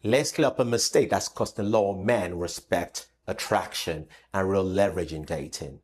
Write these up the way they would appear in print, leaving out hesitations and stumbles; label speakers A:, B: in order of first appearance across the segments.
A: Let's clear up a mistake that's costing a lot of men respect, attraction, and real leverage in dating.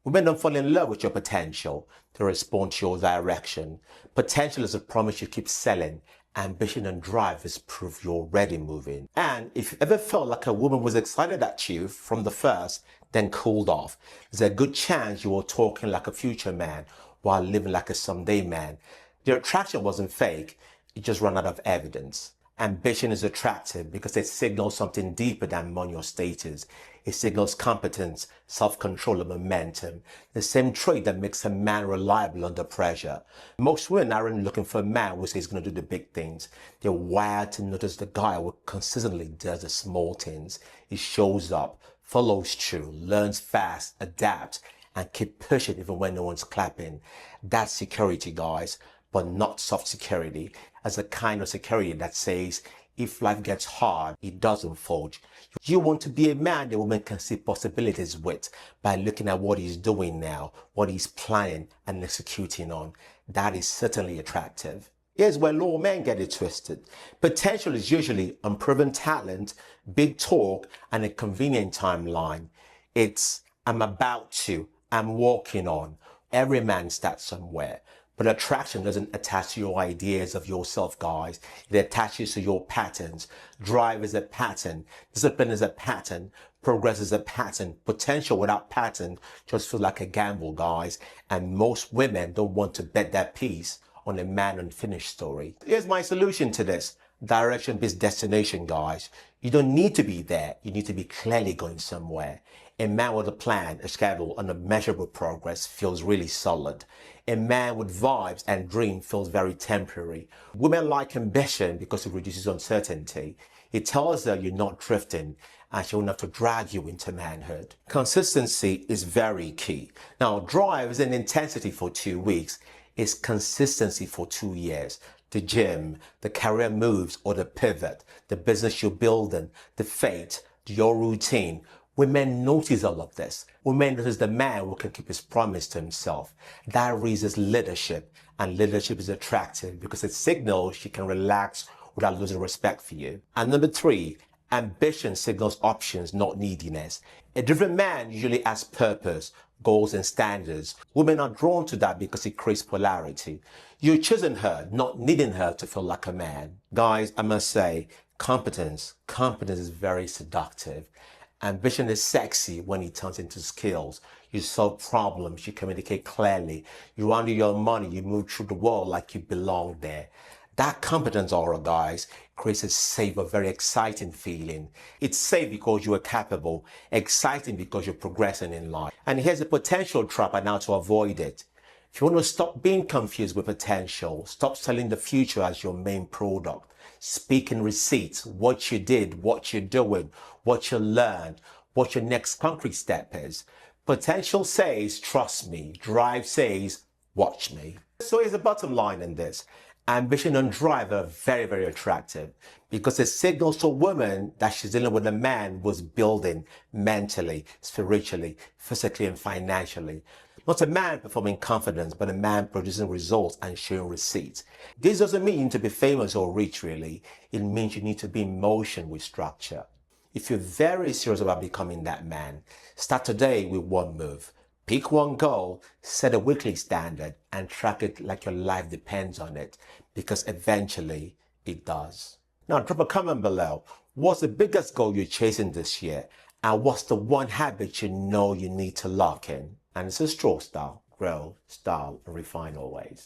A: Women don't fall in love with your potential. They respond to your direction. Potential is a promise you keep selling. Ambition and drive is proof you're already moving. And if you ever felt like a woman was excited at you from the first, then cooled off, there's a good chance you were talking like a future man while living like a someday man. The attraction wasn't fake. It just ran out of evidence. Ambition is attractive because it signals something deeper than money or status. It signals competence, self-control, and momentum, the same trait that makes a man reliable under pressure. Most women aren't looking for a man who says he's going to do the big things. They're wired to notice the guy who consistently does the small things. He shows up, follows through, learns fast, adapts, and keep pushing even when no one's clapping. That's security, guys, but not soft security, as a kind of security that says, if life gets hard, it doesn't fold. You want to be a man the woman can see possibilities with by looking at what he's doing now, what he's planning and executing on. That is certainly attractive. Here's where low men get it twisted. Potential is usually unproven talent, big talk, and a convenient timeline. It's, I'm about to, I'm working on. Every man starts somewhere. But attraction doesn't attach to your ideas of yourself, guys. It attaches to your patterns. Drive is a pattern. Discipline is a pattern. Progress is a pattern. Potential without pattern just feels like a gamble, guys. And most women don't want to bet that piece on a man unfinished story. Here's my solution to this. Direction beats destination, guys. You don't need to be there. You need to be clearly going somewhere. A man with a plan, a schedule, and a measurable progress feels really solid. A man with vibes and dream feels very temporary. Women like ambition because it reduces uncertainty. It tells her you're not drifting and she won't have to drag you into manhood. Consistency is very key. Now, drive is an intensity for 2 weeks. It's consistency for 2 years. The gym, the career moves or the pivot, the business you're building, the fate, your routine. Women notice all of this. Women notice the man who can keep his promise to himself. That raises leadership, and leadership is attractive because it signals she can relax without losing respect for you. And number 3, ambition signals options, not neediness. A driven man usually has purpose, goals, and standards. Women are drawn to that because it creates polarity. You're choosing her, not needing her to feel like a man. Guys, I must say, competence is very seductive. Ambition is sexy when it turns into skills. You solve problems, you communicate clearly, you handle your money, you move through the world like you belong there. That competence aura, guys, creates a safe but very exciting feeling. It's safe because you are capable, exciting because you're progressing in life. And here's a potential trap and how to avoid it. If you want to stop being confused with potential, stop selling the future as your main product. Speak in receipts, what you did, what you're doing, what you learned, what your next concrete step is. Potential says, trust me. Drive says, watch me. So here's the bottom line in this. Ambition and drive are very, very attractive because it signals to a woman that she's dealing with a man who's building mentally, spiritually, physically, and financially. Not a man performing confidence, but a man producing results and showing receipts. This doesn't mean you need to be famous or rich, really. It means you need to be in motion with structure. If you're very serious about becoming that man, start today with one move. Pick one goal, set a weekly standard, and track it like your life depends on it, because eventually it does. Now, drop a comment below. What's the biggest goal you're chasing this year? And what's the one habit you know you need to lock in? And it's a straw style, grow, style, and refine always.